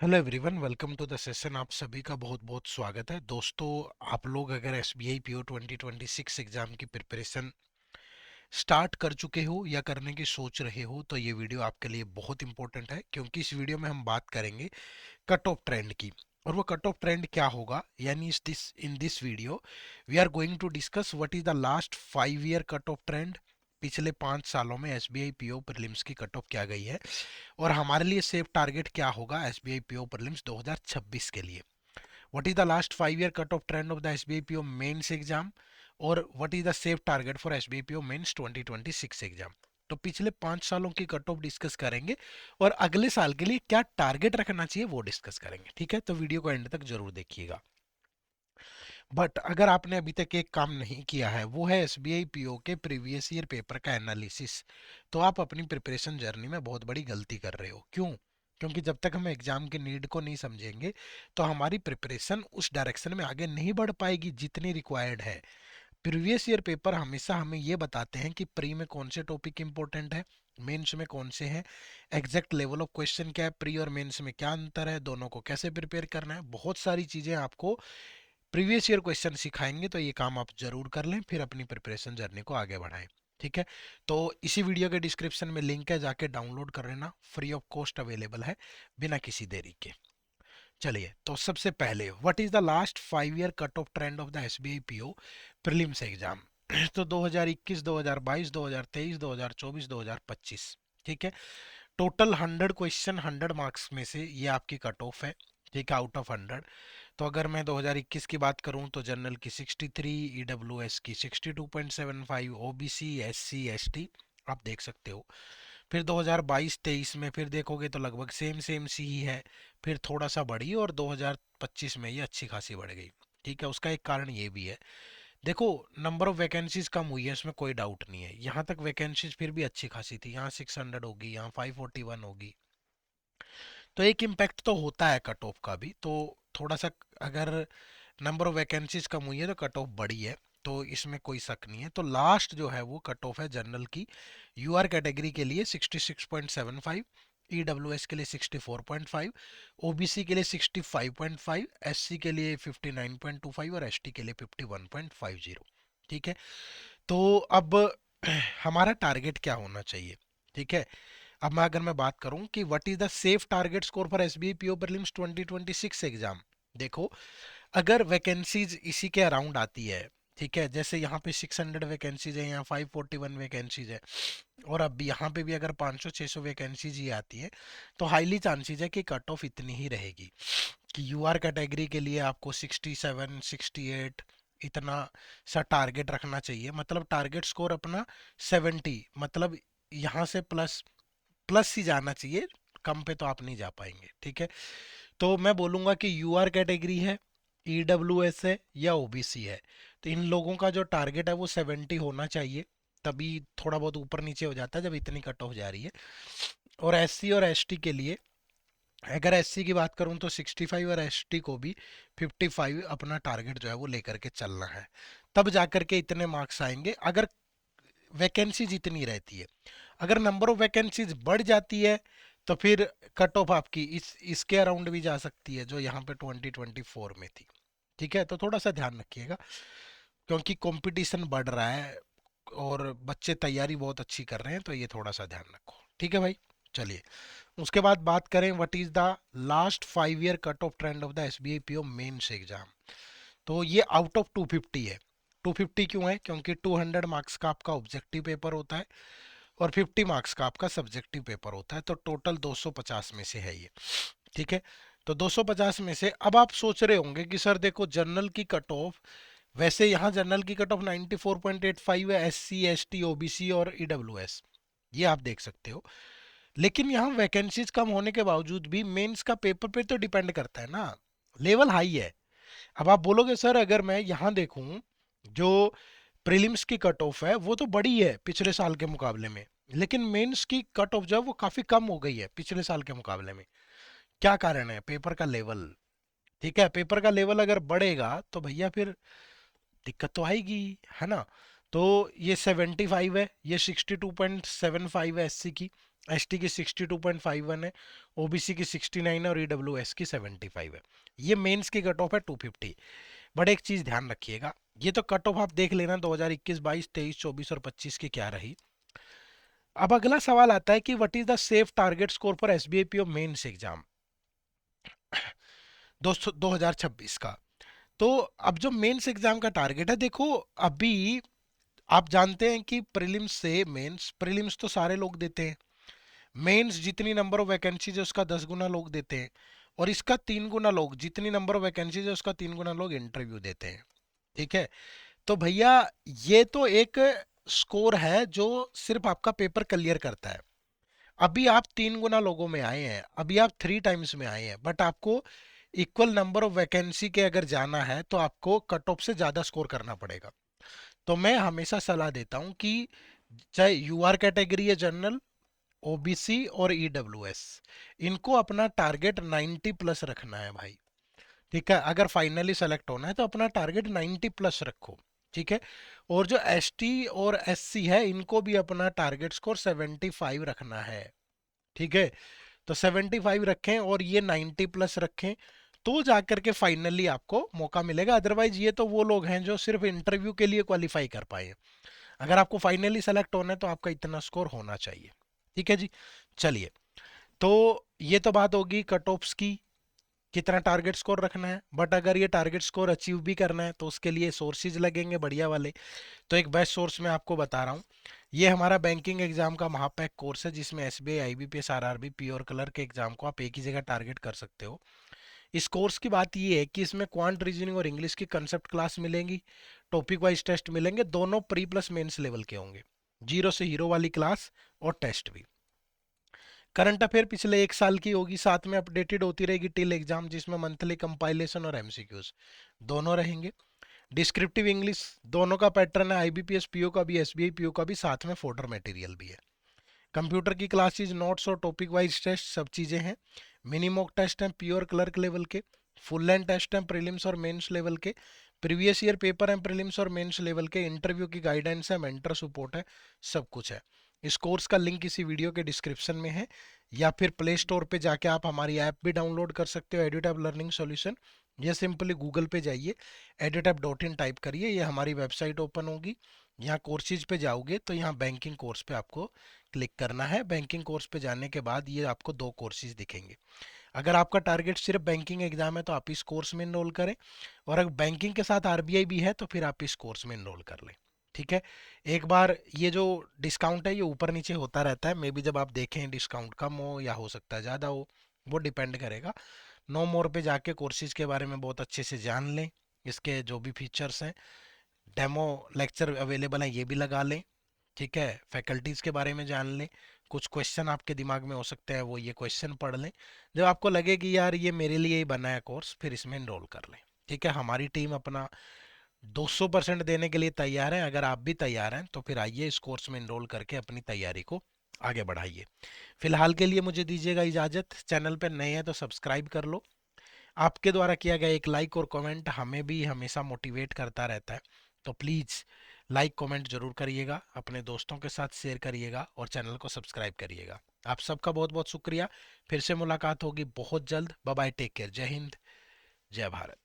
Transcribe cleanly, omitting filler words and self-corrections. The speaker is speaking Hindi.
Hello everyone, welcome to the session. आप सभी का बहुत बहुत स्वागत है। दोस्तों, आप लोग अगर एसबीआई पीओ 2026 एग्जाम की प्रिपरेशन स्टार्ट कर चुके हो या करने की सोच रहे हो तो ये वीडियो आपके लिए बहुत इंपॉर्टेंट है, क्योंकि इस वीडियो में हम बात करेंगे कट ऑफ ट्रेंड की। और वो कट ऑफ ट्रेंड क्या होगा, यानी in this video we are going to discuss what is the last 5 year cut off trend. पिछले 5 सालों में एसबीआई पीओ प्रीलिम्स की कट ऑफ क्या गई है और हमारे लिए सेफ टारगेट क्या होगा एसबीआई पीओ प्रीलिम्स 2026 के लिए। What is the last 5 year cut off trend of the SBI PO mains exam और what is the safe target for SBI PO mains 2026 exam. तो पिछले 5 सालों की कट ऑफ डिस्कस करेंगे और अगले साल के लिए क्या टारगेट रखना चाहिए वो डिस्कस करेंगे। ठीक है, तो वीडियो को एंड तक जरूर देखिएगा। बट अगर आपने अभी तक एक काम नहीं किया है, वो है एसबीआई पीओ के प्रीवियस ईयर पेपर का एनालिसिस, तो आप अपनी प्रिपरेशन जर्नी में बहुत बड़ी गलती कर रहे हो। क्यों? क्योंकि जब तक हम एग्जाम के नीड को नहीं समझेंगे तो हमारी प्रिपरेशन उस डायरेक्शन में आगे नहीं बढ़ पाएगी जितनी रिक्वायर्ड है। प्रीवियस ईयर पेपर हमेशा हमें ये बताते हैं कि प्री में कौन से टॉपिक इंपॉर्टेंट है, मेंस में कौन से हैं, एग्जैक्ट लेवल ऑफ क्वेश्चन क्या है, प्री और मेंस में क्या अंतर है, दोनों को कैसे प्रिपेयर करना है। बहुत सारी चीजें आपको प्रीवियस ईयर क्वेश्चन सिखाएंगे, तो ये काम आप जरूर कर लें, फिर अपनी प्रिपरेशन जर्नी को आगे बढ़ाएं। ठीक है, तो इसी वीडियो के डिस्क्रिप्शन में लिंक है, जाके डाउनलोड कर लेना, फ्री ऑफ कॉस्ट अवेलेबल है, बिना किसी देरी के। चलिए, तो सबसे पहले what is the last 5 year cut off trend of the SBI PO prelims exam. तो 2021, 2022, 2023, 2024, 2025। ठीक है, टोटल 100 क्वेश्चन 100 मार्क्स में से ये आपकी कट ऑफ है। ठीक है, आउट ऑफ 100। तो अगर मैं 2021 की बात करूं तो जनरल की 63, ईडब्ल्यूएस की 62.75, ओबीसी, एससी, एसटी आप देख सकते हो। फिर 2022-23 में फिर देखोगे तो लगभग सेम सेम सी ही है, फिर थोड़ा सा बढ़ी और 2025 में ये अच्छी खासी बढ़ गई। ठीक है, उसका एक कारण ये भी है, देखो, नंबर ऑफ वैकेंसीज कम हुई है, इसमें कोई डाउट नहीं है। यहाँ तक वैकेंसीज फिर भी अच्छी खासी थी, यहाँ 600 होगी, यहाँ 541 होगी, तो एक इम्पैक्ट तो होता है कट ऑफ का भी। तो थोड़ा सा अगर नंबर ऑफ वैकेंसीज कम हुई है तो कट ऑफ बढ़ी है, तो इसमें कोई शक नहीं है। तो लास्ट जो है वो कट ऑफ है जनरल की यूआर कैटेगरी के लिए 66.75, ईडब्ल्यूएस के लिए 64.5, ओबीसी के लिए 65.5, एससी के लिए 59.25 और एसटी के लिए 51.50। ठीक है, तो अब हमारा टारगेट क्या होना चाहिए। ठीक है, अब अगर मैं बात करूं कि what is the safe target score for SBI PO prelims 2026 exam. देखो, अगर वैकेंसीज इसी के अराउंड आती है, ठीक है, जैसे यहाँ पे 600 वैकेंसीज है, यहाँ 541 वैकेंसीज है, और अब यहाँ पे भी अगर 500-600 वैकेंसीज ही आती है, तो हाईली चांसेस है कि कट ऑफ इतनी ही रहेगी कि यूआर कैटेगरी के लिए आपको 67, 68 इतना सा टारगेट रखना चाहिए। मतलब टारगेट स्कोर अपना 70, मतलब यहाँ से प्लस प्लस ही जाना चाहिए, कम पे तो आप नहीं जा पाएंगे। ठीक है, तो मैं बोलूंगा कि यूआर कैटेगरी है, ईडब्ल्यूएस है या ओबीसी है, तो इन लोगों का जो टारगेट है वो 70 होना चाहिए। तभी थोड़ा बहुत ऊपर नीचे हो जाता है जब इतनी कट ऑफ जा रही है। और एससी और एसटी के लिए, अगर एससी की बात करूं तो 65 और एसटी को भी 55 अपना टारगेट जो है वो लेकर के चलना है, तब जाकर के इतने मार्क्स आएंगे। अगर वैकेंसी जितनी रहती है, अगर नंबर ऑफ वैकेंसीज बढ़ जाती है तो फिर कट ऑफ आपकी इसके अराउंड भी जा सकती है जो यहाँ पे 2024 में थी। ठीक है, तो थोड़ा सा ध्यान रखिएगा, क्योंकि कंपटीशन बढ़ रहा है और बच्चे तैयारी बहुत अच्छी कर रहे हैं, तो ये थोड़ा सा ध्यान रखो। ठीक है भाई, चलिए, उसके बाद बात करें what is the last 5 year cut off trend of the SBI PO mains exam. तो ये आउट ऑफ 250 है। 250 क्यों है? क्योंकि 200 मार्क्स का आपका ऑब्जेक्टिव पेपर होता है और 50 मार्क्स का आपका सब्जेक्टिव पेपर होता है, तो टोटल 250 में से है ये। ठीक है, तो 250 में से अब आप सोच रहे होंगे कि सर देखो, जनरल की कट ऑफ, वैसे यहाँ जनरल की कट ऑफ 94.85 है, एससी, एसटी, ओबीसी और ईडब्ल्यूएस, ये आप देख सकते हो। लेकिन यहाँ वैकेंसीज कम होने के बावजूद भी मेंस का पेपर पे तो डिपेंड करता है ना, लेवल हाई है। अब आप बोलोगे सर अगर मैं यहाँ देखूं, जो प्रीलिम्स की कट ऑफ है वो तो बड़ी है पिछले साल के मुकाबले में, लेकिन मेंस की कट ऑफ जो है वो काफी कम हो गई है पिछले साल के मुकाबले में। क्या कारण है? पेपर का लेवल। ठीक है, पेपर का लेवल अगर बढ़ेगा तो भैया फिर दिक्कत तो आएगी, है ना। तो ये 75 है, ये 62.75 है एससी की, एसटी की 62.51 है, ओबीसी की 69 है और ईडब्ल्यूएस की 75 है। ये मेंस की कट ऑफ है 250। बट एक चीज ध्यान रखिएगा, ये तो कट ऑफ आप देख लेना 2021, 22, 23, 24 और 25 की क्या रही। अब अगला सवाल आता है कि what is the safe target score for SBI PO mains exam दोस्तों 2026 का। तो अब जो मेंस एग्जाम का टारगेट है, देखो अभी आप जानते हैं कि प्रीलिम्स से मेंस, प्रीलिम्स तो सारे लोग देते हैं, मेंस जितनी नंबर ऑफ वैकेंसीज है उसका 10 गुना लोग देते हैं, और इसका 3 गुना लोग, जितनी नंबर ऑफ वैकेंसीज है उसका 3 गुना लोग इंटरव्यू देते हैं। ठीक है, तो भैया ये तो एक स्कोर है जो सिर्फ आपका पेपर क्लियर करता है। अभी आप 3 गुना लोगों में आए हैं, अभी आप 3 टाइम्स में आए हैं, बट आपको इक्वल नंबर ऑफ वैकेंसी के अगर जाना है तो आपको कट ऑफ से ज्यादा स्कोर करना पड़ेगा। तो मैं हमेशा सलाह देता हूं कि चाहे यूआर कैटेगरी है, जनरल, ओबीसी और ईडब्ल्यूएस, इनको अपना टारगेट 90 प्लस रखना है भाई। ठीक है, अगर फाइनली सेलेक्ट होना है तो अपना टारगेट 90 प्लस रखो। ठीक है, और जो एसटी और एससी है इनको भी अपना टारगेट स्कोर 75 रखना है। ठीक है, तो 75 रखें और ये 90 प्लस रखें, तो जाकर के फाइनली आपको मौका मिलेगा। अदरवाइज ये तो वो लोग हैं जो सिर्फ इंटरव्यू के लिए क्वालिफाई कर पाए। अगर आपको फाइनली सेलेक्ट होना है तो आपका इतना स्कोर होना चाहिए। ठीक है जी, चलिए, तो ये तो बात होगी कट ऑफ्स की, कितना टारगेट स्कोर रखना है। बट अगर ये टारगेट स्कोर अचीव भी करना है तो उसके लिए सोर्सेज लगेंगे बढ़िया वाले। तो एक बेस्ट सोर्स मैं आपको बता रहा हूँ, ये हमारा बैंकिंग एग्जाम का महापैक कोर्स है, जिसमें एसबीआई, आईबीपीएस, आरआरबी, पी और कलर के एग्जाम को आप एक ही जगह टारगेट कर सकते हो। इस कोर्स की बात ये है कि इसमें क्वांट रीजनिंग और इंग्लिश की कंसेप्ट क्लास मिलेंगी, टॉपिक वाइज टेस्ट मिलेंगे, दोनों प्री प्लस मेंस लेवल के होंगे, जीरो से हीरो वाली क्लास और टेस्ट भी। करंट अफेयर पिछले 1 साल की होगी, साथ में अपडेटेड होती रहेगी टिल एग्जाम, जिसमें मंथली कंपाइलेशन और एमसीक्यूज दोनों रहेंगे। डिस्क्रिप्टिव इंग्लिश दोनों का पैटर्न है, आईबीपीएस पीओ का भी, एसबीआई पीओ का भी, साथ में फोल्डर मटेरियल भी है। कंप्यूटर की क्लासेज, नोट्स और टॉपिक वाइज टेस्ट सब चीज़ें हैं। मिनी मॉक टेस्ट हैं प्योर क्लर्क लेवल के, फुल लेंथ टेस्ट हैं प्रीलिम्स और मेंस लेवल के, प्रीवियस ईयर पेपर हैं प्रीलिम्स और मेंस लेवल के, इंटरव्यू की गाइडेंस है, मेंटर सपोर्ट है, सब कुछ है। इस कोर्स का लिंक इसी वीडियो के डिस्क्रिप्शन में है, या फिर प्ले स्टोर पे जाके आप हमारी ऐप भी डाउनलोड कर सकते हो, एडुटैब लर्निंग सॉल्यूशन, या सिंपली गूगल पे जाइए, edutap.in टाइप करिए, ये हमारी वेबसाइट ओपन होगी। यहाँ कोर्सेज पे जाओगे तो यहाँ बैंकिंग कोर्स पे आपको क्लिक करना है। बैंकिंग कोर्स पे जाने के बाद ये आपको 2 कोर्सेज दिखेंगे। अगर आपका टारगेट सिर्फ बैंकिंग एग्जाम है तो आप इस कोर्स में इनरोल करें, और अगर बैंकिंग के साथ आरबीआई भी है तो फिर आप इस कोर्स में इनरोल कर लें। ठीक है, एक बार ये जो डिस्काउंट है ये ऊपर नीचे होता रहता है, मे बी जब आप देखें डिस्काउंट कम हो या हो सकता है ज़्यादा हो, वो डिपेंड करेगा। नो मोर पे जाके कोर्सेज के बारे में बहुत अच्छे से जान लें, इसके जो भी फीचर्स हैं, डेमो लेक्चर अवेलेबल हैं ये भी लगा लें। ठीक है, फैकल्टीज़ के बारे में जान लें, कुछ क्वेश्चन आपके दिमाग में हो सकते हैं वो ये क्वेश्चन पढ़ लें। जब आपको लगे कि यार ये मेरे लिए ही बना है कोर्स, फिर इसमें इनरोल कर लें। ठीक है, हमारी टीम अपना 200% देने के लिए तैयार है। अगर आप भी तैयार हैं तो फिर आइए इस कोर्स में इनरोल करके अपनी तैयारी को आगे बढ़ाइए। फिलहाल के लिए मुझे दीजिएगा इजाज़त, चैनल पर नए हैं तो सब्सक्राइब कर लो। आपके द्वारा किया गया एक लाइक और कमेंट हमें भी हमेशा मोटिवेट करता रहता है, तो प्लीज़ लाइक कमेंट जरूर करिएगा, अपने दोस्तों के साथ शेयर करिएगा और चैनल को सब्सक्राइब करिएगा। आप सबका बहुत बहुत शुक्रिया। फिर से मुलाकात होगी बहुत जल्द। बाय बाय, टेक केयर, जय हिंद, जय भारत।